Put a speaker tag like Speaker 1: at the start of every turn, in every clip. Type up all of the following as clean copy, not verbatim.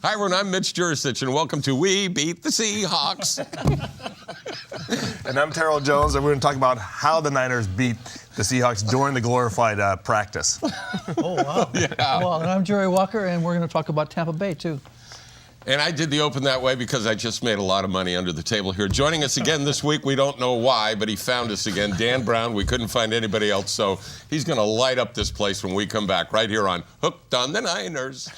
Speaker 1: Hi, everyone. I'm Mitch Juricich, and welcome to We Beat the Seahawks.
Speaker 2: And I'm Terrell Jones, and we're going to talk about how the Niners beat the Seahawks during the glorified practice.
Speaker 3: Oh, wow.
Speaker 1: Yeah.
Speaker 3: Well, and I'm Jerry Walker, and we're going to talk about Tampa Bay, too.
Speaker 1: And I did the open that way because I just made a lot of money under the table here. Joining us again this week, we don't know why, but he found us again. Dan Brown, we couldn't find anybody else, so he's going to light up this place when we come back right here on Hooked on the Niners.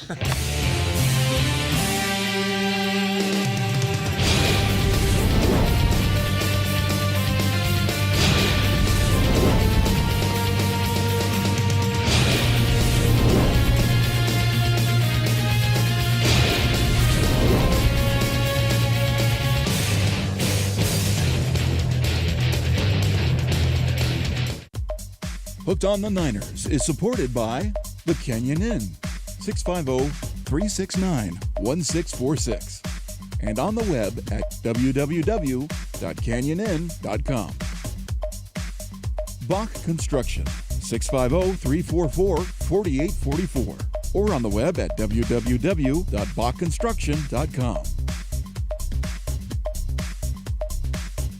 Speaker 4: Hooked on the Niners is supported by the Canyon Inn, 650-369-1646, and on the web at www.canyoninn.com. Bach Construction, 650-344-4844, or on the web at www.bachconstruction.com.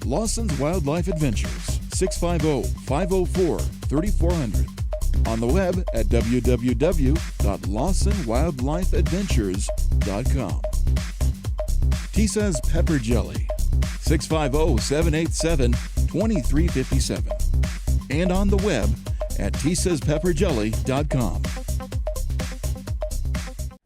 Speaker 4: Lawson's Wildlife Adventures, 650-504-3400. On the web at www.lawsonwildlifeadventures.com. Tisa's Pepper Jelly, 650-787-2357. And on the web at tisaspepperjelly.com.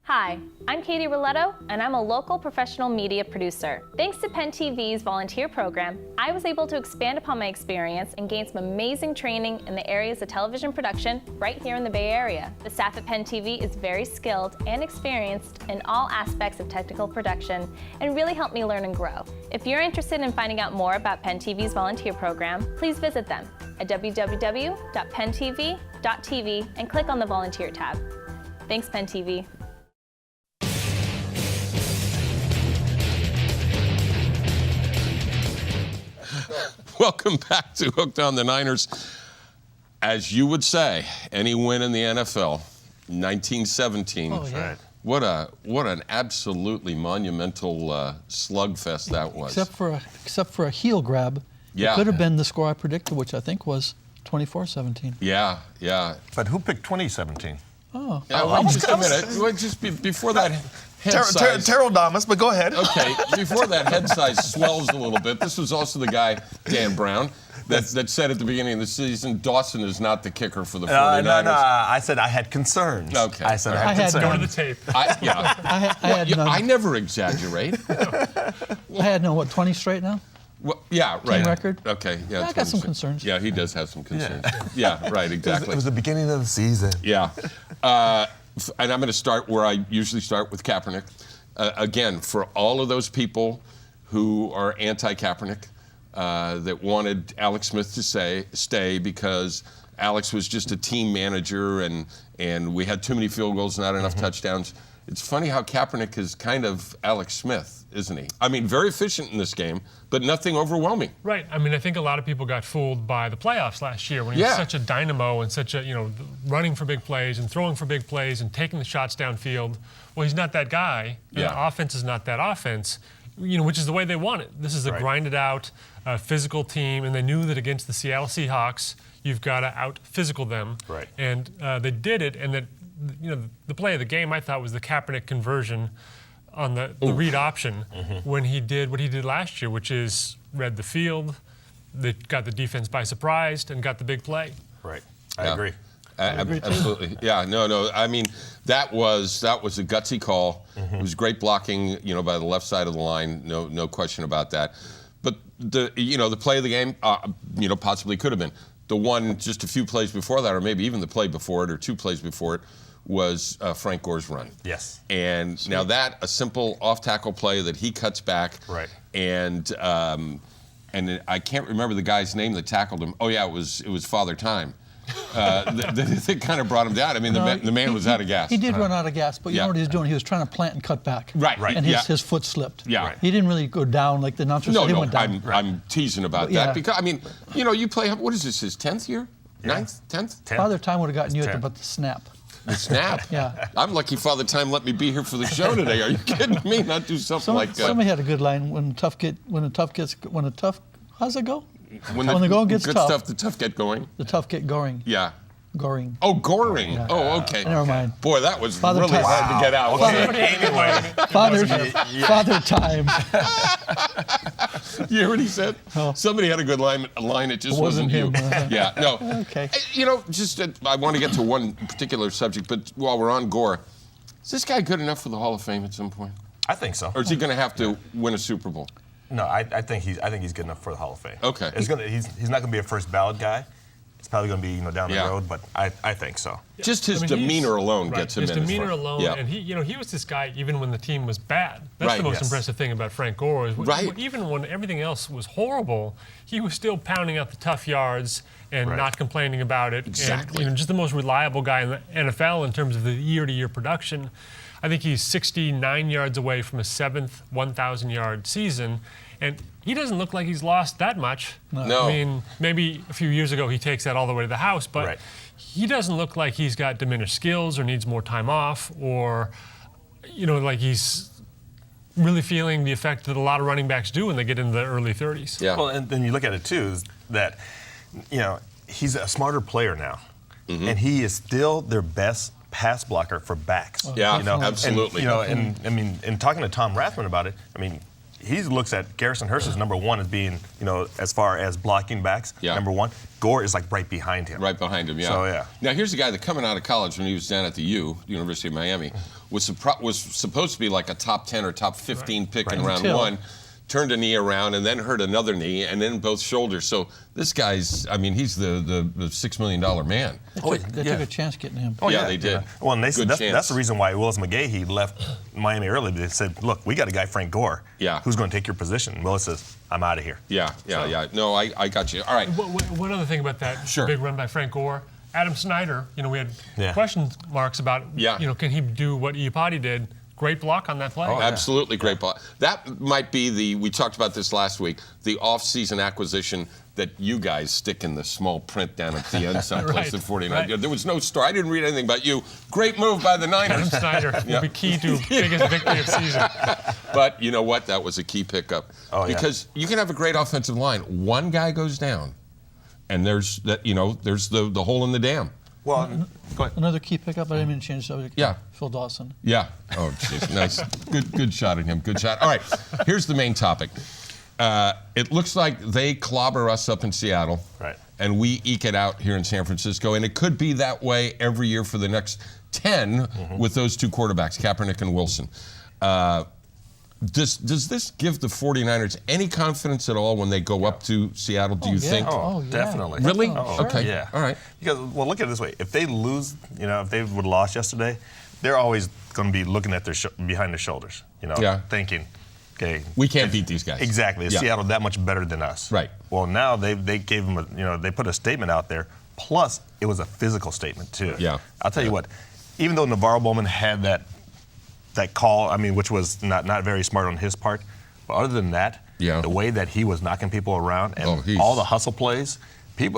Speaker 5: Hi, I'm Katie Roletto, and I'm a local professional media producer. Thanks to Penn TV's volunteer program, I was able to expand upon my experience and gain some amazing training in the areas of television production right here in the Bay Area. The staff at Penn TV is very skilled and experienced in all aspects of technical production and really helped me learn and grow. If you're interested in finding out more about Penn TV's volunteer program, please visit them at www.penntv.tv and click on the volunteer tab. Thanks, Penn TV.
Speaker 1: Welcome back to Hooked on the Niners. As you would say, any win in the NFL, 1917.
Speaker 3: Oh, yeah.
Speaker 2: Right.
Speaker 1: What an absolutely monumental slugfest that was.
Speaker 3: Except for a heel grab.
Speaker 1: Yeah.
Speaker 3: It could have been the score I predicted, which I think was 24-17.
Speaker 1: Yeah, yeah.
Speaker 2: But who picked 2017?
Speaker 3: Oh.
Speaker 1: Yeah, well, just a minute. Well, just before that head size.
Speaker 2: Terrell Damas, but go ahead.
Speaker 1: Okay, before that head size swells a little bit, this was also the guy, Dan Brown, that said at the beginning of the season, Dawson is not the kicker for the 49ers.
Speaker 2: No. I said I had concerns.
Speaker 1: Okay.
Speaker 2: I said I
Speaker 3: I
Speaker 2: had
Speaker 3: had
Speaker 2: concerns.
Speaker 3: none.
Speaker 6: Go to the tape.
Speaker 3: I had none.
Speaker 1: I never exaggerate.
Speaker 3: I had 20 straight now?
Speaker 1: Well, yeah, right.
Speaker 3: Team record?
Speaker 1: Okay, yeah.
Speaker 3: I got some concerns.
Speaker 1: Yeah, he does have some concerns. Yeah, right, exactly.
Speaker 2: It was the beginning of the season.
Speaker 1: Yeah. And I'm going to start where I usually start with Kaepernick. Again, for all of those people who are anti-Kaepernick, that wanted Alex Smith to stay because Alex was just a team manager and we had too many field goals, not enough touchdowns. It's funny how Kaepernick is kind of Alex Smith, isn't he? I mean, very efficient in this game, but nothing overwhelming.
Speaker 6: Right. I mean, I think a lot of people got fooled by the playoffs last year when he was such a dynamo and such a, running for big plays and throwing for big plays and taking the shots downfield. Well, he's not that guy.
Speaker 1: Yeah.
Speaker 6: The offense is not that offense, which is the way they want it. This is a grinded out, physical team, and they knew that against the Seattle Seahawks, you've got to out-physical them.
Speaker 2: Right.
Speaker 6: And they did it, and that, the play of the game I thought was the Kaepernick conversion on the read option when he did what he did last year, which is read the field, they got the defense by surprise, and got the big play.
Speaker 2: Right. I agree.
Speaker 1: Absolutely. Yeah, no. I mean, that was a gutsy call. It was great blocking, by the left side of the line. No question about that. But the play of the game, possibly could have been. The one just a few plays before that, or maybe even the play before it, or two plays before it, was Frank Gore's run.
Speaker 2: Yes.
Speaker 1: And sweet. Now that, a simple off-tackle play that he cuts back.
Speaker 2: Right.
Speaker 1: And I can't remember the guy's name that tackled him. Oh yeah, it was Father Time. They kind of brought him down. I mean, the man was out of gas.
Speaker 3: He did run out of gas, but you know what he was doing? He was trying to plant and cut back.
Speaker 1: Right.
Speaker 3: And his foot slipped.
Speaker 1: Yeah. Right.
Speaker 3: He didn't really go down like the announcer said. He went down.
Speaker 1: I'm teasing about that because, I mean, you play, what is this, his 10th year? 9th? 10th?
Speaker 3: Father Time would have gotten you at about the snap.
Speaker 1: The snap?
Speaker 3: Yeah.
Speaker 1: I'm lucky Father Time let me be here for the show today. Are you kidding me? Not do something like that.
Speaker 3: Somebody had a good line how's it go?
Speaker 1: When
Speaker 3: the going gets
Speaker 1: good
Speaker 3: tough.
Speaker 1: stuff, the tough get going.
Speaker 3: The tough get goring.
Speaker 1: Yeah.
Speaker 3: Goring.
Speaker 1: Oh, goring.
Speaker 3: Yeah.
Speaker 1: Oh, okay.
Speaker 3: Never mind.
Speaker 1: Boy, that was
Speaker 3: Father
Speaker 1: really
Speaker 3: Time.
Speaker 1: hard to get out.
Speaker 3: Father Time.
Speaker 1: You heard what he said?
Speaker 3: Oh.
Speaker 1: Somebody had a good line. It just
Speaker 3: It wasn't
Speaker 1: you.
Speaker 3: him.
Speaker 1: Yeah, no.
Speaker 3: Okay.
Speaker 1: You know, I want to get to one particular subject, but while we're on Gore, is this guy good enough for the Hall of Fame at some point?
Speaker 2: I think so.
Speaker 1: Or is he going to have to win a Super Bowl?
Speaker 2: No, I think he's good enough for the Hall of Fame.
Speaker 1: Okay.
Speaker 2: He's not going to be a first ballot guy. It's probably going to be down the road, but I think so.
Speaker 1: Just his demeanor alone
Speaker 6: right,
Speaker 1: gets him
Speaker 6: his
Speaker 1: in.
Speaker 6: demeanor alone,
Speaker 1: Yeah.
Speaker 6: and he was this guy even when the team was bad. That's
Speaker 1: Right,
Speaker 6: the most
Speaker 2: yes.
Speaker 6: impressive thing about Frank Gore. Is
Speaker 1: Right.
Speaker 6: Even when everything else was horrible, he was still pounding out the tough yards and
Speaker 2: Right.
Speaker 6: not complaining about it.
Speaker 1: Exactly.
Speaker 6: And just the most reliable guy in the NFL in terms of the year-to-year production. I think he's 69 yards away from a 7th 1,000-yard season, and he doesn't look like he's lost that much.
Speaker 1: No.
Speaker 6: I mean, maybe a few years ago he takes that all the way to the house, but
Speaker 2: Right.
Speaker 6: he doesn't look like he's got diminished skills or needs more time off or, like he's really feeling the effect that a lot of running backs do when they get into the early 30s.
Speaker 1: Yeah.
Speaker 2: Well, and then you look at it too, is that he's a smarter player now, and he is still their best pass blocker for backs.
Speaker 1: Yeah,
Speaker 2: And,
Speaker 1: absolutely.
Speaker 2: and talking to Tom Rathman about it, he looks at Garrison Hurst as number one as being, as far as blocking backs,
Speaker 1: Yeah.
Speaker 2: number one. Gore is like right behind him.
Speaker 1: Right behind him, yeah.
Speaker 2: So, yeah.
Speaker 1: Now, here's a guy that coming out of college when he was down at the University of Miami, was supposed to be like a top 10 or top 15 pick in round
Speaker 3: Until-
Speaker 1: one, turned a knee around and then hurt another knee and then both shoulders. So this guy's, he's the $6 million man.
Speaker 3: They took a chance getting him.
Speaker 2: Oh,
Speaker 1: Yeah, they did.
Speaker 2: Well, and
Speaker 1: Good
Speaker 2: that's
Speaker 1: chance.
Speaker 2: the reason why Willis McGahee left Miami early. They said, look, we got a guy, Frank Gore,
Speaker 1: Yeah.
Speaker 2: who's going to take your position. And Willis says, I'm out of here.
Speaker 1: Yeah. No, I got you. All right.
Speaker 6: One other thing about that
Speaker 1: Sure.
Speaker 6: big run by Frank Gore, Adam Snyder, we had
Speaker 2: Yeah.
Speaker 6: question marks about,
Speaker 1: Yeah.
Speaker 6: Can he do what Iupati did? Great block on that play.
Speaker 2: Oh,
Speaker 1: Absolutely great ball. That might be we talked about this last week, the off-season acquisition that you guys stick in the small print down at the end someplace
Speaker 6: Right,
Speaker 1: at 49.
Speaker 6: right.
Speaker 1: Yeah, there was no story. I didn't read anything about you. Great move by the
Speaker 6: Adam
Speaker 1: Niners.
Speaker 6: Snyder will be key to biggest victory of season.
Speaker 1: But you know what? That was a key pickup.
Speaker 2: Oh, yeah.
Speaker 1: Because you can have a great offensive line. One guy goes down, and there's the hole in the dam.
Speaker 2: Well, go ahead.
Speaker 3: Another key pickup. I didn't mean to change the subject.
Speaker 1: Yeah.
Speaker 3: Phil Dawson.
Speaker 1: Yeah. Oh, jeez. Nice. Good shot at him. Good shot. All right. Here's the main topic. It looks like they clobber us up in Seattle.
Speaker 2: Right.
Speaker 1: And we eke it out here in San Francisco. And it could be that way every year for the next 10 with those two quarterbacks, Kaepernick and Wilson. Does this give the 49ers any confidence at all when they go up to Seattle, do you
Speaker 3: yeah.
Speaker 1: think?
Speaker 2: Oh,
Speaker 3: yeah.
Speaker 2: definitely.
Speaker 1: Really?
Speaker 3: Oh, sure.
Speaker 1: Okay.
Speaker 2: Yeah.
Speaker 1: All right.
Speaker 2: Because, well, look at it this way. If they lose, if they would have lost yesterday, they're always going to be looking at their behind their shoulders,
Speaker 1: Yeah.
Speaker 2: thinking, okay.
Speaker 1: We can't beat these guys.
Speaker 2: Exactly. Is
Speaker 1: Yeah.
Speaker 2: Seattle that much better than us?
Speaker 1: Right.
Speaker 2: Well, now they gave them, they put a statement out there. Plus, it was a physical statement, too.
Speaker 1: Yeah.
Speaker 2: I'll tell you what, even though Navarro Bowman had that call, which was not very smart on his part, but other than that,
Speaker 1: Yeah.
Speaker 2: the way that he was knocking people around and
Speaker 1: he's-
Speaker 2: all the hustle plays,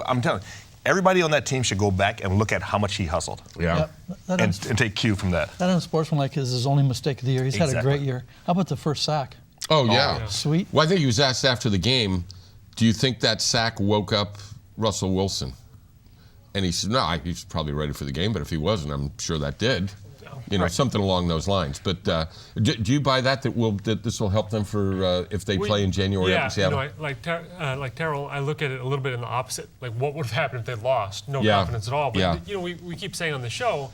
Speaker 2: I'm telling you, everybody on that team should go back and look at how much he hustled
Speaker 1: Yeah.
Speaker 3: That
Speaker 2: and take cue from that.
Speaker 3: That unsportsmanlike is his only mistake of the year. He's had a
Speaker 2: Exactly.
Speaker 3: great year. How about the first sack?
Speaker 1: Oh, yeah.
Speaker 3: Sweet.
Speaker 1: Well, I think he was asked after the game, do you think that sack woke up Russell Wilson? And he said, no, he's probably ready for the game, but if he wasn't, I'm sure that did. Something along those lines. But do you buy that this will help them for if they play in January up in Seattle?
Speaker 6: like Terrell, I look at it a little bit in the opposite. Like, what would have happened if they lost? No
Speaker 1: Yeah.
Speaker 6: confidence at all. But,
Speaker 1: Yeah.
Speaker 6: we keep saying on the show,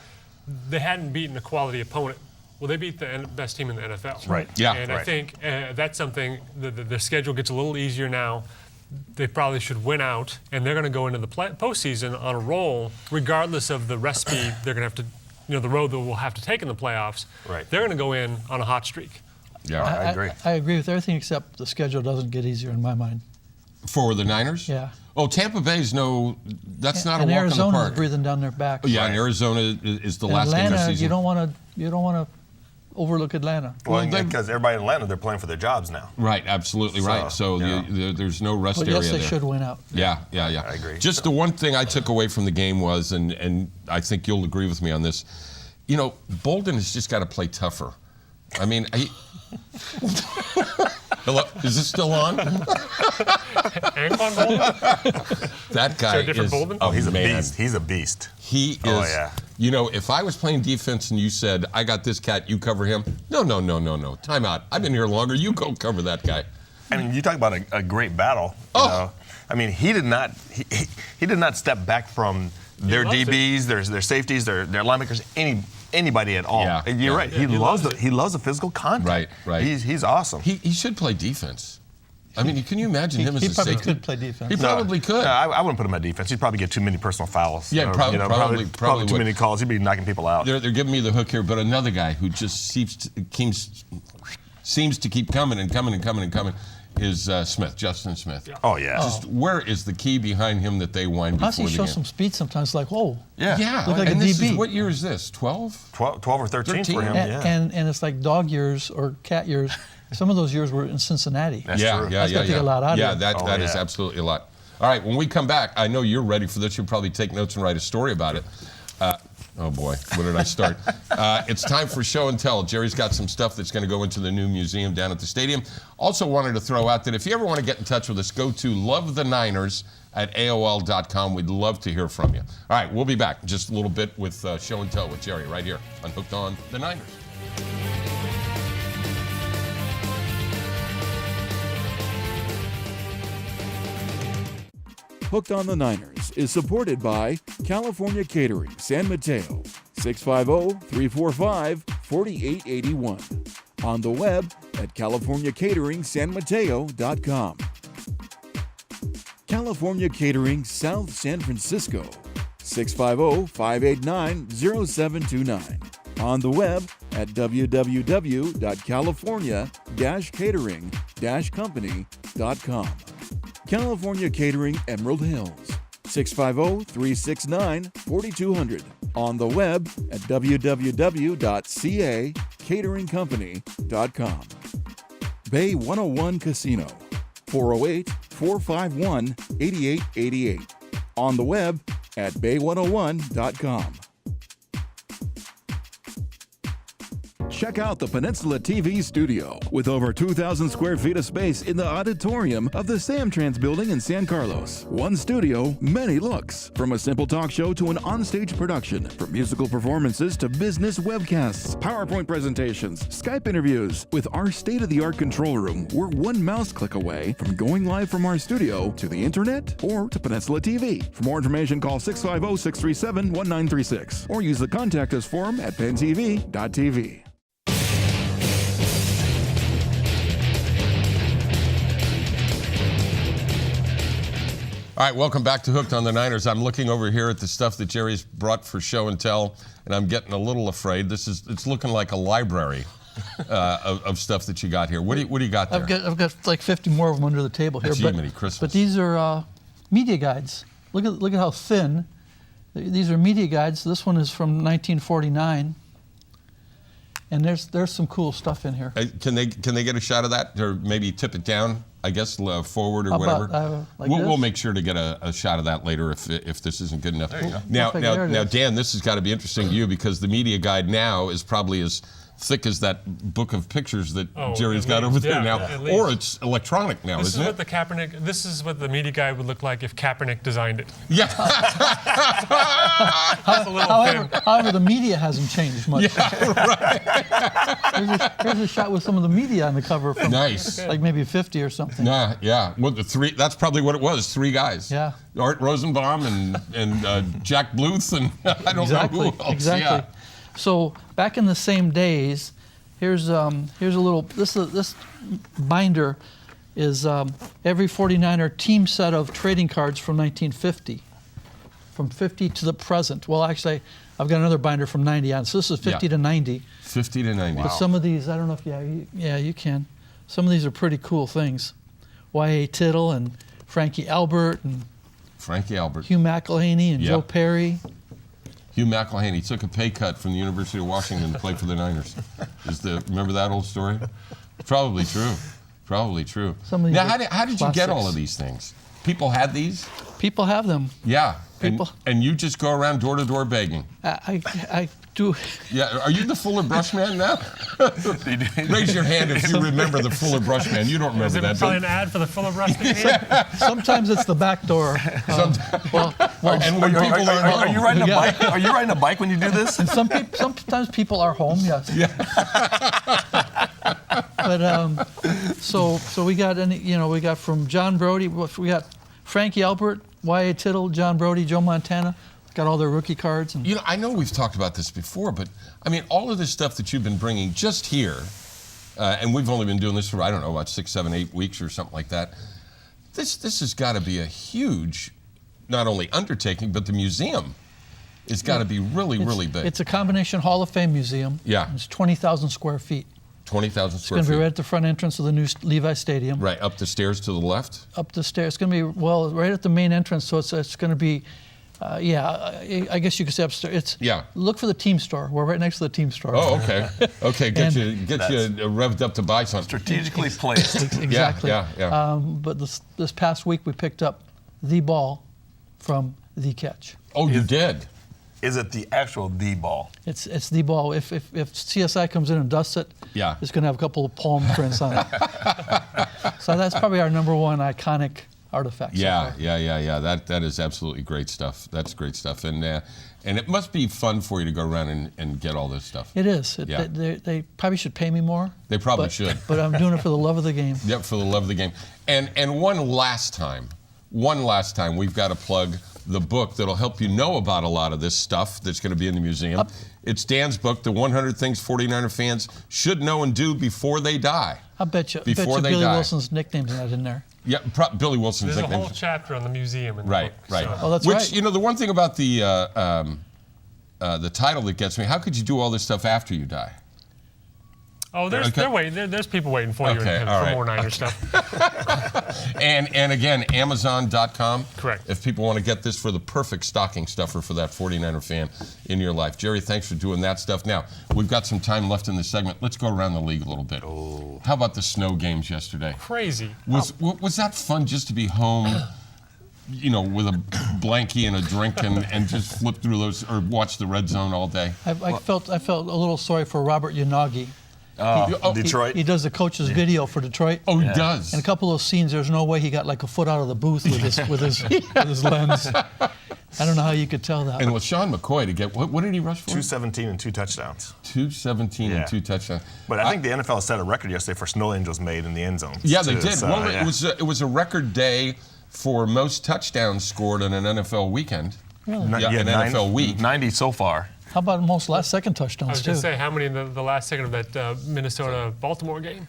Speaker 6: they hadn't beaten a quality opponent. Well, they beat the best team in the NFL.
Speaker 2: Right.
Speaker 1: Yeah.
Speaker 6: And I
Speaker 2: Right.
Speaker 6: think that's something, their schedule gets a little easier now. They probably should win out, and they're going to go into the postseason on a roll, regardless of the recipe they're going to have to, the road that we'll have to take in the playoffs.
Speaker 2: Right.
Speaker 6: They're going to go in on a hot streak.
Speaker 1: Yeah.
Speaker 2: I agree.
Speaker 3: I agree with everything except the schedule doesn't get easier in my mind.
Speaker 1: For the Niners?
Speaker 3: Yeah.
Speaker 1: Oh, Tampa Bay's that's not
Speaker 3: and
Speaker 1: a walk
Speaker 3: Arizona's
Speaker 1: in the park.
Speaker 3: breathing down their backs.
Speaker 1: Yeah, and Arizona is the
Speaker 3: And
Speaker 1: last game of the
Speaker 3: Atlanta,
Speaker 1: season.
Speaker 3: you don't want to overlook Atlanta.
Speaker 2: Well,
Speaker 1: Well,
Speaker 2: because everybody in Atlanta, they're playing for their jobs now.
Speaker 1: Right, absolutely right. So there's no rest
Speaker 3: But
Speaker 1: area
Speaker 3: yes, they
Speaker 1: there.
Speaker 3: should win out.
Speaker 1: Yeah.
Speaker 2: I agree.
Speaker 1: Just the one thing I took away from the game was, and I think you'll agree with me on this, Bolden has just got to play tougher. I mean, hello, is this still on?
Speaker 6: Anquan Bolden?
Speaker 1: That guy
Speaker 6: Is there a different
Speaker 1: is
Speaker 6: Bolden?
Speaker 2: Oh, he's a
Speaker 1: man.
Speaker 2: beast. He's a beast.
Speaker 1: He is.
Speaker 2: Oh, yeah.
Speaker 1: If I was playing defense and you said, I got this cat, you cover him. No. Time out. I've been here longer. You go cover that guy.
Speaker 2: I mean, you talk about a great battle.
Speaker 1: Oh.
Speaker 2: You know? I mean, he did not step back from their
Speaker 6: loves
Speaker 2: DBs, their safeties, their linebackers, anybody at all.
Speaker 1: Yeah,
Speaker 2: And you're
Speaker 1: yeah.
Speaker 2: right.
Speaker 6: Yeah,
Speaker 2: He
Speaker 6: he
Speaker 2: loves
Speaker 6: loves it.
Speaker 2: he loves the physical contact.
Speaker 1: Right.
Speaker 2: He's awesome.
Speaker 1: He should play defense. I mean, can you imagine him as
Speaker 3: He
Speaker 1: a
Speaker 3: probably
Speaker 1: safety?
Speaker 3: could play defense.
Speaker 1: He probably could.
Speaker 2: No, I wouldn't put him at defense. He'd probably get too many personal fouls.
Speaker 1: Yeah,
Speaker 2: Or,
Speaker 1: probably
Speaker 2: too
Speaker 1: would.
Speaker 2: many calls. He'd be knocking people out.
Speaker 1: They're giving me the hook here, but another guy who just seems to keep coming is Smith, Justin Smith.
Speaker 6: Yeah.
Speaker 2: Oh yeah.
Speaker 1: Just where is the key behind him that they wind before
Speaker 3: Honestly,
Speaker 1: the
Speaker 3: he
Speaker 1: game?
Speaker 3: shows some speed sometimes, like, whoa.
Speaker 1: Yeah,
Speaker 3: Look like
Speaker 1: and
Speaker 3: a
Speaker 1: this
Speaker 3: DB.
Speaker 1: is, what year is this? 12?
Speaker 2: 12 or 13 for him.
Speaker 3: And,
Speaker 2: Yeah.
Speaker 3: and it's like dog years or cat years. Some of those years were in Cincinnati.
Speaker 2: That's
Speaker 1: Yeah,
Speaker 2: true.
Speaker 1: yeah,
Speaker 3: That's
Speaker 1: yeah.
Speaker 3: gotta take a lot out of
Speaker 1: yeah,
Speaker 3: you.
Speaker 1: that is
Speaker 2: yeah.
Speaker 1: absolutely a lot. All right, when we come back, I know you're ready for this. You'll probably take notes and write a story about it. Oh boy, where did I start? It's time for show and tell. Jerry's got some stuff that's going to go into the new museum down at the stadium. Also wanted to throw out that if you ever want to get in touch with us, go to lovetheniners@aol.com. We'd love to hear from you. All right, we'll be back in just a little bit with show and tell with Jerry right here on Hooked on the Niners.
Speaker 4: Hooked on the Niners is supported by California Catering, San Mateo, 650-345-4881. On the web at CaliforniaCateringSanMateo.com. California Catering, South San Francisco, 650-589-0729. On the web at www.california-catering-company.com. California Catering, Emerald Hills, 650-369-4200. On the web at www.cacateringcompany.com. Bay 101 Casino, 408-451-8888. On the web at bay101.com. Check out the Peninsula TV studio with over 2,000 square feet of space in the auditorium of the Samtrans building in San Carlos. One studio, many looks. From a simple talk show to an onstage production, from musical performances to business webcasts, PowerPoint presentations, Skype interviews. With our state-of-the-art control room, we're one mouse click away from going live from our studio to the internet or to Peninsula TV. For more information, call 650-637-1936 or use the Contact Us form at pentv.tv.
Speaker 1: All right, welcome back to Hooked on the Niners. I'm looking over here at the stuff that Jerry's brought for show and tell, and I'm getting a little afraid. It's looking like a library of stuff that you got here. What do you got there?
Speaker 3: I've got like 50 more of them under the table here.
Speaker 1: Jiminy Christmas.
Speaker 3: But these are media guides. Look at how thin. These are media guides. This one is from 1949. And there's some cool stuff in here.
Speaker 1: Can they get a shot of that, or maybe tip it down? I guess forward or
Speaker 3: How
Speaker 1: whatever.
Speaker 3: about, like
Speaker 1: we'll
Speaker 3: this?
Speaker 1: make sure to get a shot of that later if this isn't good enough.
Speaker 2: There you go.
Speaker 1: Now,
Speaker 3: Perfect, there it
Speaker 1: now,
Speaker 3: is.
Speaker 1: Dan, this has got to be interesting to you because the media guide now is probably as thick as that book of pictures that
Speaker 6: Oh,
Speaker 1: Jerry's
Speaker 6: at
Speaker 1: got over
Speaker 6: least,
Speaker 1: there
Speaker 6: yeah,
Speaker 1: now,
Speaker 6: at
Speaker 1: or
Speaker 6: least.
Speaker 1: it's electronic now,
Speaker 6: This
Speaker 1: isn't
Speaker 6: is
Speaker 1: it?
Speaker 6: what the Kaepernick. This is what the media guide would look like if Kaepernick designed it.
Speaker 1: Yeah.
Speaker 6: It's a little thin.
Speaker 3: However, the media hasn't changed much. Here's a shot with some of the media on the cover from
Speaker 1: Nice.
Speaker 3: like maybe 50 or something.
Speaker 1: Yeah. Well, that's probably what it was. 3 guys.
Speaker 3: Yeah.
Speaker 1: Art Rosenbaum and Jack Bluth and I don't know who else.
Speaker 3: Exactly.
Speaker 1: Yeah.
Speaker 3: So back in the same days, here's a little. This binder is every 49er team set of trading cards from 1950, from 50 to the present. Well, actually, I've got another binder from 90 on. So this is 50
Speaker 1: Yeah.
Speaker 3: to 90.
Speaker 1: 50 to 90.
Speaker 3: But some of these, I don't know if you can. Some of these are pretty cool things. Y.A. Tittle and Frankie Albert and
Speaker 1: Frankie Albert.
Speaker 3: Hugh McElhaney and
Speaker 1: Yeah.
Speaker 3: Joe Perry.
Speaker 1: Hugh McElhaney took a pay cut from the University of Washington to play for the Niners. Remember that old story? Probably true. Probably true. Now, how did you get all of these things? People had these?
Speaker 3: People have them.
Speaker 1: Yeah.
Speaker 3: People.
Speaker 1: And you just go around door to door begging.
Speaker 3: I do.
Speaker 1: Yeah. Are you the Fuller Brush Man now? Raise your hand if you remember the Fuller Brush Man. You don't remember
Speaker 6: Is
Speaker 1: that.
Speaker 6: it probably an ad for the Fuller Brush Man?
Speaker 3: Sometimes it's the back door.
Speaker 1: And when people
Speaker 2: are you riding a bike? Are you riding a bike when you do this?
Speaker 3: And sometimes people are home. Yes.
Speaker 1: Yeah.
Speaker 3: But so we got we got from John Brody. We got Frankie Albert, Y.A. Tittle, John Brody, Joe Montana. Got all their rookie cards. And
Speaker 1: I know we've talked about this before, but I mean, all of this stuff that you've been bringing just here, and we've only been doing this for, I don't know, about 6, 7, 8 weeks or something like that. This has got to be a huge, not only undertaking, but the museum has got to be really big.
Speaker 3: It's a combination Hall of Fame museum.
Speaker 1: Yeah.
Speaker 3: It's 20,000 square feet.
Speaker 1: 20,000
Speaker 3: It's
Speaker 1: square
Speaker 3: going to
Speaker 1: feet.
Speaker 3: be right at the front entrance of the new Levi Stadium.
Speaker 1: Right, up the stairs to the left?
Speaker 3: Up the stairs. It's going to be, right at the main entrance, so it's going to be, I guess you could say upstairs. Look for the team store. We're right next to the team store.
Speaker 1: Oh, okay. Okay, get you revved up to buy something.
Speaker 2: Strategically placed.
Speaker 3: Exactly.
Speaker 1: Yeah.
Speaker 3: But this past week we picked up the ball from the catch.
Speaker 1: Oh, you did?
Speaker 2: Is it the actual the ball?
Speaker 3: It's the ball. If CSI comes in and dusts it, it's going to have a couple of palm prints on it. So that's probably our number one iconic artifact.
Speaker 1: Yeah. That is absolutely great stuff. That's great stuff, and it must be fun for you to go around and get all this stuff.
Speaker 3: It is. They probably should pay me more.
Speaker 1: They probably should.
Speaker 3: But I'm doing it for the love of the game.
Speaker 1: Yep, for the love of the game. And one last time, we've got to plug the book that'll help you know about a lot of this stuff that's going to be in the museum. It's Dan's book, The 100 Things 49er Fans Should Know and Do Before They Die.
Speaker 3: I bet you
Speaker 1: Before they
Speaker 3: Billy
Speaker 1: die.
Speaker 3: Wilson's nickname's not in there.
Speaker 1: Yeah, Billy Wilson's
Speaker 6: There's
Speaker 1: nickname.
Speaker 6: a whole chapter on the museum in the
Speaker 1: Right,
Speaker 6: book.
Speaker 1: right.
Speaker 6: So.
Speaker 3: Oh, that's
Speaker 1: Which,
Speaker 3: right.
Speaker 1: the one thing about the title that gets me, how could you do all this stuff after you die?
Speaker 6: Oh, there's people waiting for you
Speaker 1: Okay,
Speaker 6: for
Speaker 1: all right.
Speaker 6: more Niner stuff.
Speaker 1: And again, Amazon.com.
Speaker 6: Correct.
Speaker 1: If people want to get this for the perfect stocking stuffer for that 49er fan in your life. Jerry, thanks for doing that stuff. Now, we've got some time left in this segment. Let's go around the league a little bit. Oh. How about the snow games yesterday?
Speaker 6: Crazy.
Speaker 1: Was that fun just to be home, with a blankie and a drink and just flip through those or watch the red zone all day?
Speaker 3: I felt a little sorry for Robert Yanagi.
Speaker 2: Detroit.
Speaker 3: He does the coach's video for Detroit.
Speaker 1: Oh, he does.
Speaker 3: In a couple of scenes, there's no way he got like a foot out of the booth with his lens. I don't know how you could tell that.
Speaker 1: And LaShawn McCoy to get what did he rush for?
Speaker 2: 217 and 2 touchdowns.
Speaker 1: 217 and 2 touchdowns.
Speaker 2: But I think the NFL set a record yesterday for snow angels made in the end zone.
Speaker 1: Yeah, they did. So, it was a record day for most touchdowns scored in an NFL weekend.
Speaker 3: Really?
Speaker 1: An NFL week.
Speaker 2: 90 so far.
Speaker 3: How about most last-second
Speaker 6: I
Speaker 3: touchdowns,
Speaker 6: was
Speaker 3: too?
Speaker 6: going to say, how many in the last second of that Minnesota-Baltimore game?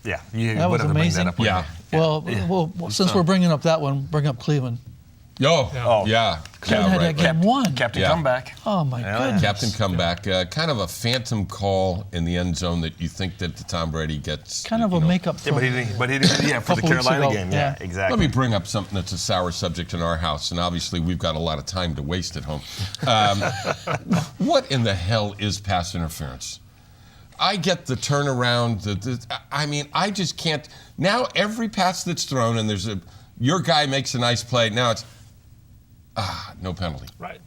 Speaker 2: Yeah,
Speaker 3: that was amazing.
Speaker 2: That up
Speaker 3: Well, since we're bringing up that one, bring up Cleveland. Cleveland had that game won.
Speaker 2: Captain comeback.
Speaker 3: Oh, my goodness.
Speaker 1: Captain comeback. Kind of a phantom call in the end zone that you think that Tom Brady gets.
Speaker 3: Kind of a makeup
Speaker 2: Yeah, but he didn't for the Carolina game. Yeah, exactly.
Speaker 1: Let me bring up something that's a sour subject in our house, and obviously we've got a lot of time to waste at home. What in the hell is pass interference? I get the turnaround. I just can't. Now every pass that's thrown, and your guy makes a nice play. Now it's no penalty.
Speaker 6: Right.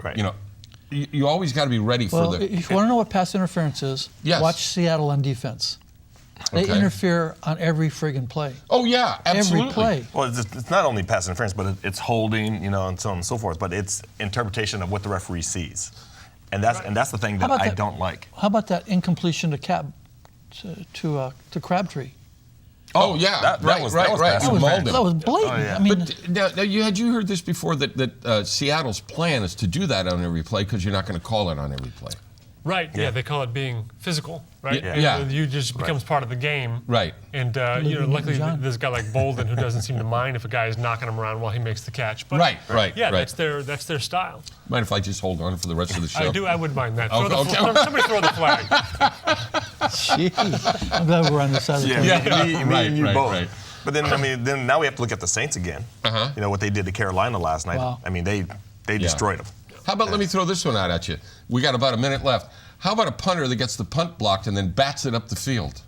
Speaker 1: You always got to be ready for the.
Speaker 3: If you want to know what pass interference is, watch Seattle on defense. They interfere on every friggin' play.
Speaker 1: Oh yeah, absolutely.
Speaker 3: Every play.
Speaker 2: Well, it's not only pass interference, but it's holding, and so on and so forth. But it's interpretation of what the referee sees, and that's the thing that I don't like.
Speaker 3: How about that incompletion to Crabtree?
Speaker 1: Oh yeah,
Speaker 2: that was
Speaker 1: right. You mauled him.
Speaker 3: That was blatant.
Speaker 2: Oh, yeah.
Speaker 3: I mean,
Speaker 1: But now, had you heard this before that Seattle's plan is to do that on every play because you're not going to call it on every play?
Speaker 6: Right. Yeah, they call it being physical, right?
Speaker 1: Yeah.
Speaker 6: You just becomes part of the game.
Speaker 1: Right.
Speaker 6: And luckily there's a guy like Bolden who doesn't seem to mind if a guy is knocking him around while he makes the catch. But
Speaker 1: Right.
Speaker 6: Yeah, that's their style.
Speaker 1: Mind if I just hold on for the rest of the show?
Speaker 6: I wouldn't mind that.
Speaker 1: Okay.
Speaker 6: Somebody throw the flag.
Speaker 3: Gee, I'm glad we're on the side of the
Speaker 2: me and you both.
Speaker 1: Right.
Speaker 2: But then now we have to look at the Saints again. What they did to Carolina last night.
Speaker 3: Wow.
Speaker 2: I mean, they destroyed them.
Speaker 1: How about let me throw this one out at you? We got about a minute left. How about a punter that gets the punt blocked and then bats it up the field?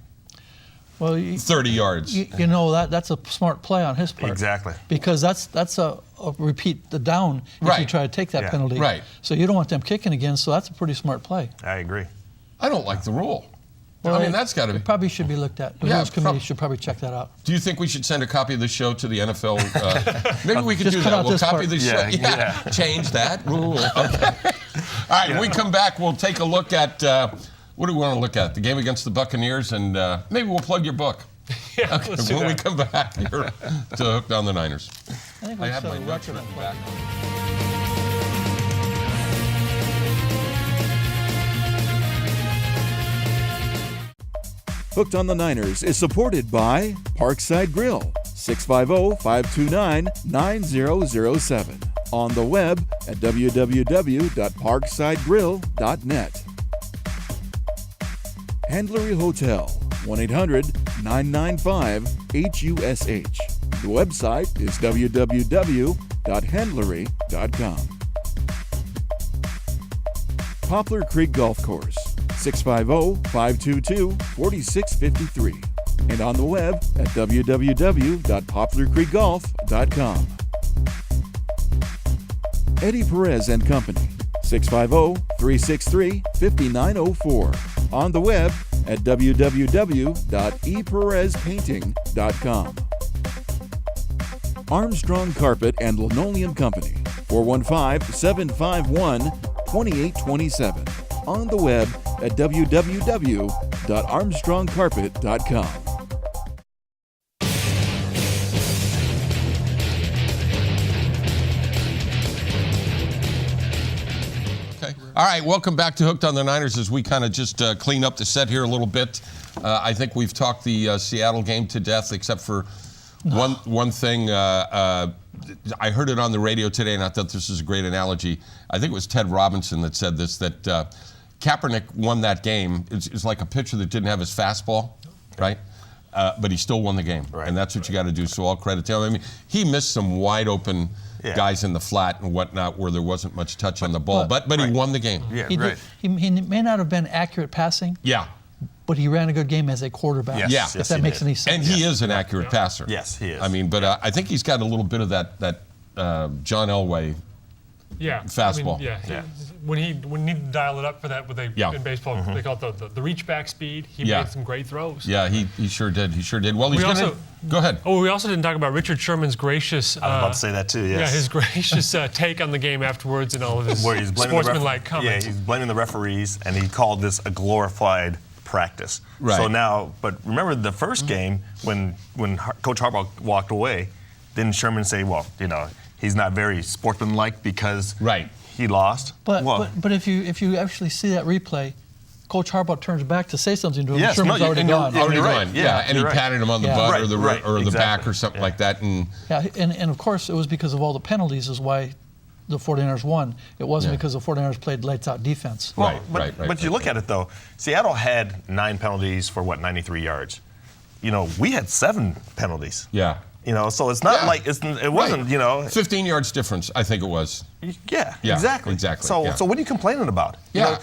Speaker 3: Well,
Speaker 1: 30 yards.
Speaker 3: You know that's a smart play on his part.
Speaker 2: Exactly.
Speaker 3: Because that's a repeat the down if you
Speaker 1: Right.
Speaker 3: try to take that
Speaker 2: Yeah.
Speaker 3: penalty.
Speaker 1: Right.
Speaker 3: So you don't want them kicking again. So that's a pretty smart play.
Speaker 2: I agree.
Speaker 1: I don't like the rule.
Speaker 3: Well,
Speaker 1: I mean, that's got to be.
Speaker 3: It probably should be looked at. The
Speaker 1: Yeah,
Speaker 3: rules committee
Speaker 1: prob-
Speaker 3: should probably check that out.
Speaker 1: Do you think we should send a copy of the show to the NFL? Maybe we could
Speaker 3: Just
Speaker 1: do
Speaker 3: cut
Speaker 1: that.
Speaker 3: out
Speaker 1: We'll
Speaker 3: this
Speaker 1: copy
Speaker 3: part.
Speaker 1: the show.
Speaker 2: Yeah.
Speaker 1: Change that rule. Okay. All right, when we come back, we'll take a look at, what do we want to look at? The game against the Buccaneers, and maybe we'll plug your book.
Speaker 6: Yeah,
Speaker 1: Okay,
Speaker 6: let's do
Speaker 1: when we
Speaker 6: that.
Speaker 1: come back here to Hooked on the Niners.
Speaker 3: I think
Speaker 1: I
Speaker 3: we
Speaker 1: have
Speaker 3: set
Speaker 1: my
Speaker 3: a
Speaker 1: notes
Speaker 3: record on
Speaker 1: written back.
Speaker 4: Hooked on the Niners is supported by Parkside Grill, 650-529-9007. On the web at www.parksidegrill.net. Handlery Hotel, 1-800-995-HUSH. The website is www.handlery.com. Poplar Creek Golf Course, 650-522-4653. And on the web at www.poplarcreekgolf.com. Eddie Perez and Company, 650-363-5904. On the web at www.eperezpainting.com. Armstrong Carpet and Linoleum Company, 415-751-2827. On the web at www.armstrongcarpet.com.
Speaker 1: Okay. All right, welcome back to Hooked on the Niners as we kind of just clean up the set here a little bit. I think we've talked the Seattle game to death, except for one thing. I heard it on the radio today, and I thought this was a great analogy. I think it was Ted Robinson that said this, that Kaepernick won that game. It's like a pitcher that didn't have his fastball, right? But he still won the game,
Speaker 2: Right.
Speaker 1: and that's what you got to do. So all credit to him. I mean, he missed some wide open guys in the flat and whatnot where there wasn't much touch on the ball, but he won the game.
Speaker 2: Yeah,
Speaker 3: He,
Speaker 2: right.
Speaker 3: he may not have been accurate passing,
Speaker 1: Yeah.
Speaker 3: but he ran a good game as a quarterback.
Speaker 2: Yes,
Speaker 1: Yeah.
Speaker 3: If
Speaker 2: yes,
Speaker 3: that
Speaker 2: he
Speaker 3: makes
Speaker 2: did.
Speaker 3: any sense.
Speaker 1: And he is an accurate passer.
Speaker 2: Yes, he is.
Speaker 1: I mean, but I think he's got a little bit of that John Elway.
Speaker 6: Yeah.
Speaker 1: Fastball.
Speaker 6: I mean, yeah. When he needed to dial it up for that, in baseball, they call it the reach back speed. He made some great throws.
Speaker 1: Yeah, he sure did. He sure did. Well, he's going to. Go ahead.
Speaker 6: Oh, we also didn't talk about Richard Sherman's gracious.
Speaker 2: I was about to say that too, yes.
Speaker 6: Yeah, his gracious take on the game afterwards and all of his
Speaker 2: Where he's blaming
Speaker 6: sportsmanlike comments.
Speaker 2: Yeah, he's blaming the referees, and he called this a glorified practice.
Speaker 1: Right.
Speaker 2: So now, but remember the first game when Coach Harbaugh walked away, didn't Sherman say, well, he's not very sportsmanlike because he lost?
Speaker 3: But if you actually see that replay, Coach Harbaugh turns back to say something to him.
Speaker 2: Yes,
Speaker 3: Sherman's
Speaker 2: no,
Speaker 3: already
Speaker 2: and you're-
Speaker 3: gone.
Speaker 1: Already
Speaker 2: you're
Speaker 1: gone.
Speaker 2: right.
Speaker 1: Yeah, and he
Speaker 2: you're right.
Speaker 1: patted him on the
Speaker 3: Yeah.
Speaker 1: butt
Speaker 2: Right,
Speaker 1: or the
Speaker 2: right,
Speaker 1: or the back
Speaker 2: exactly.
Speaker 1: or something like that. And
Speaker 3: Yeah, and of course it was because of all the penalties is why the 49ers won. It wasn't because the 49ers played lights out defense.
Speaker 1: Right,
Speaker 2: But you look at it though, Seattle had 9 penalties for 93 yards. We had 7 penalties.
Speaker 1: yeah.
Speaker 2: So it's not
Speaker 1: Yeah.
Speaker 2: like it wasn't,
Speaker 1: 15 yards difference, I think it was.
Speaker 2: Yeah,
Speaker 1: Yeah,
Speaker 2: exactly.
Speaker 1: exactly,
Speaker 2: So,
Speaker 1: yeah.
Speaker 2: so what are you complaining about?
Speaker 1: Yeah,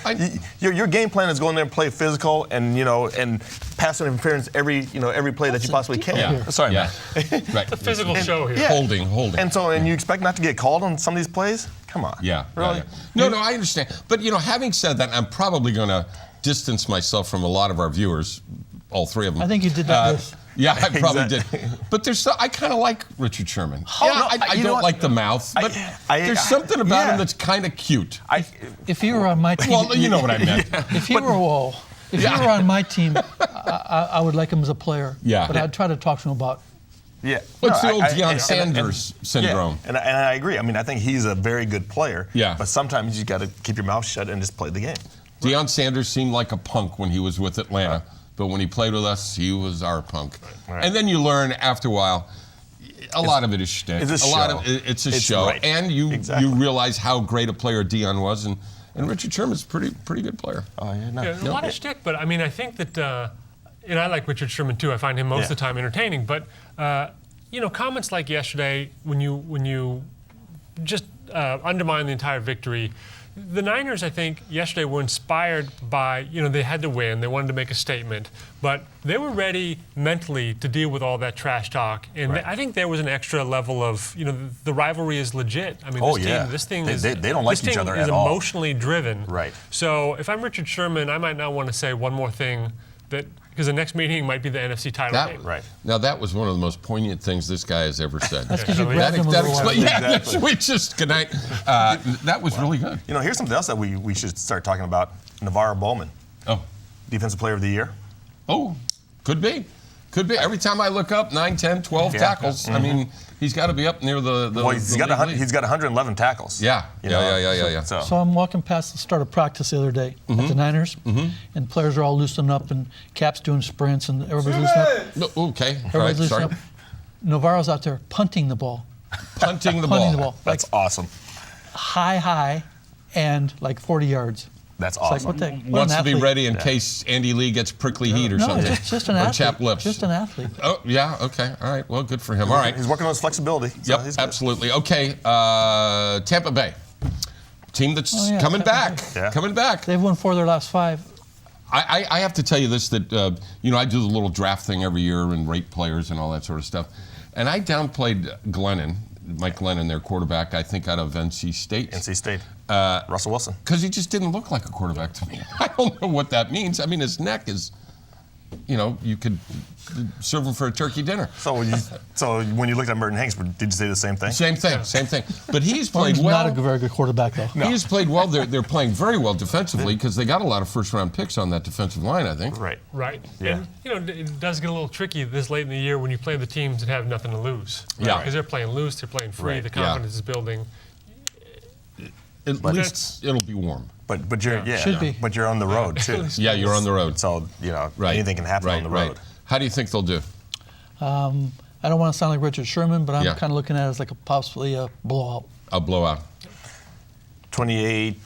Speaker 2: Your game plan is going there and play physical and and pass interference every play that you possibly can.
Speaker 1: Yeah.
Speaker 2: Sorry,
Speaker 1: Yeah.
Speaker 2: man.
Speaker 1: Right.
Speaker 6: The physical show here.
Speaker 2: Yeah.
Speaker 1: Holding.
Speaker 2: And you expect not to get called on some of these plays? Come on.
Speaker 1: Yeah.
Speaker 2: Really?
Speaker 1: Yeah. No, I understand. But having said that, I'm probably going to distance myself from a lot of our viewers, all 3 of them.
Speaker 3: I think you did that with.
Speaker 1: Yeah, I probably
Speaker 2: Exactly.
Speaker 1: did. But I kind of like Richard Sherman.
Speaker 2: Oh,
Speaker 1: yeah,
Speaker 2: no,
Speaker 1: I
Speaker 2: you know
Speaker 1: don't
Speaker 2: what?
Speaker 1: like the mouth, but there's something about him that's kind of cute.
Speaker 3: If he were on my team,
Speaker 1: Well, you know what I meant.
Speaker 3: if he were on my team, I would like him as a player.
Speaker 1: Yeah.
Speaker 3: But I'd try to talk to him about.
Speaker 2: Yeah.
Speaker 1: What's the old Deion
Speaker 2: and-
Speaker 1: Sanders syndrome?
Speaker 2: Yeah, and I agree. I mean, I think he's a very good player.
Speaker 1: Yeah.
Speaker 2: But sometimes you got to keep your mouth shut and just play the game.
Speaker 1: Deion Sanders seemed like a punk when he was with Atlanta, but when he played with us, he was our punk.
Speaker 2: Right.
Speaker 1: And then you learn after a while, a lot of it is shtick.
Speaker 2: It's a
Speaker 1: lot
Speaker 2: show.
Speaker 1: of it's a
Speaker 2: It's
Speaker 1: show,
Speaker 2: right.
Speaker 1: and you
Speaker 2: Exactly.
Speaker 1: realize how great a player Deion was, and Richard Sherman's a pretty good player.
Speaker 2: Oh yeah, no.
Speaker 6: Yeah, a lot of shtick, but I mean, I think that, and I like Richard Sherman too. I find him most of the time entertaining. But comments like yesterday, when you just undermine the entire victory. The Niners, I think, yesterday were inspired by, they had to win. They wanted to make a statement. But they were ready mentally to deal with all that trash talk. And I think there was an extra level of, the rivalry is legit. I mean, this thing
Speaker 2: they don't like each other at all.
Speaker 6: Emotionally driven.
Speaker 2: Right.
Speaker 6: So if I'm Richard Sherman, I might not want to say one more thing because the next meeting might be the NFC title game.
Speaker 2: Right.
Speaker 1: Now, that was one of the most poignant things this guy has ever said.
Speaker 3: That's because you grabbed him a little while.
Speaker 1: Yeah, we just, good night. That was really good.
Speaker 2: Here's something else that we should start talking about. Navarro Bowman.
Speaker 1: Oh.
Speaker 2: Defensive Player of the Year.
Speaker 1: Oh, could be. Could be. Every time I look up, 9, 10, 12 tackles. I mean, he's got to be up near the
Speaker 2: he's got 111 tackles.
Speaker 1: Yeah.
Speaker 3: So I'm walking past the start of practice the other day at the Niners, and players are all loosening up, and Cap's doing sprints, and everybody's loosening up.
Speaker 1: Okay.
Speaker 3: Everybody's loosening up. Navarro's out there punting the ball.
Speaker 1: Punting the ball.
Speaker 2: That's awesome.
Speaker 3: High, and like 40 yards.
Speaker 2: That's awesome.
Speaker 3: Like, what
Speaker 1: Wants to be ready in case Andy Lee gets prickly heat or something.
Speaker 3: No, just an athlete.
Speaker 1: Or chapped lips.
Speaker 3: Just an athlete.
Speaker 1: Oh, yeah, okay. All right, well, good for him. All right.
Speaker 2: He's working on his flexibility. So
Speaker 1: Yep, absolutely. Okay, Tampa Bay. Team that's coming back.
Speaker 2: Yeah.
Speaker 1: Coming back.
Speaker 3: They've won 4 of their last 5.
Speaker 1: I have to tell you this, that, I do the little draft thing every year and rate players and all that sort of stuff. And I downplayed Mike Glennon, their quarterback, I think out of NC State.
Speaker 2: NC State. Russell Wilson.
Speaker 1: Because he just didn't look like a quarterback to me. I don't know what that means. I mean, his neck is, you could serve him for a turkey dinner.
Speaker 2: So when you looked at Merton Hanks, did you say the same thing?
Speaker 1: Same thing. But he's played
Speaker 3: He's
Speaker 1: well.
Speaker 3: not a very good quarterback, though.
Speaker 1: No. He's played well. They're playing very well defensively because they got a lot of first-round picks on that defensive line, I think.
Speaker 2: Right.
Speaker 6: Yeah. And, it does get a little tricky this late in the year when you play the teams that have nothing to lose.
Speaker 1: Right? Yeah.
Speaker 6: Because they're playing loose, they're playing free, the confidence is building.
Speaker 1: At least it'll be warm.
Speaker 2: But you're
Speaker 3: Should be.
Speaker 2: But you're on the road too.
Speaker 1: Yeah, you're on the road.
Speaker 2: So anything can happen on the road.
Speaker 1: Right. How do you think they'll do?
Speaker 3: I don't want to sound like Richard Sherman, but I'm
Speaker 1: Yeah.
Speaker 3: kind of looking at it as like possibly a blowout.
Speaker 1: A blowout.
Speaker 2: 28-10.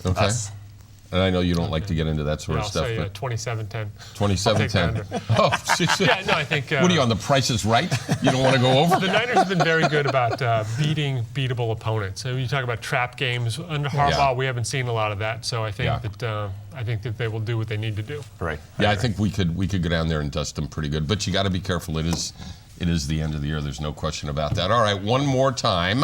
Speaker 1: Okay.
Speaker 2: Us.
Speaker 1: And I know you don't like to get into that sort
Speaker 6: I'll
Speaker 1: of stuff.
Speaker 6: say
Speaker 1: But
Speaker 6: 27-10.
Speaker 1: 27-10. Oh,
Speaker 6: Yeah, no, I think.
Speaker 1: what are you on, the Price is Right? You don't want to go over?
Speaker 6: The Niners have been very good about beating beatable opponents. So you talk about trap games under Harbaugh, we haven't seen a lot of that. So I think that they will do what they need to do.
Speaker 2: Right.
Speaker 1: Yeah, I think we could go down there and dust them pretty good. But you got to be careful. It is the end of the year. There's no question about that. All right, one more time.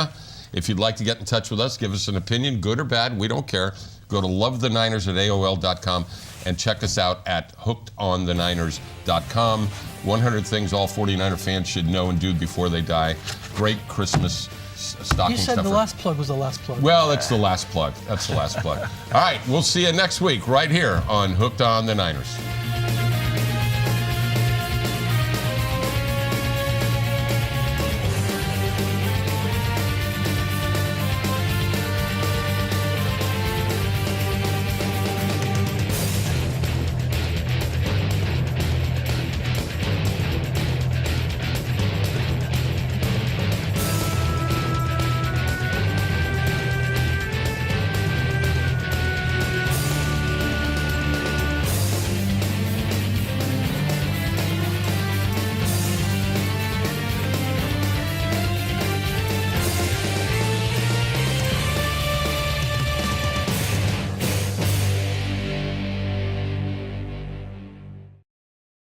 Speaker 1: If you'd like to get in touch with us, give us an opinion, good or bad, we don't care. Go to lovetheniners@AOL.com and check us out at hookedontheniners.com. 100 things all 49er fans should know and do before they die. Great Christmas stocking
Speaker 3: You said
Speaker 1: stuffer.
Speaker 3: the last plug was the last plug.
Speaker 1: Well, that's the last plug. That's the last plug. All right, we'll see you next week right here on Hooked on the Niners.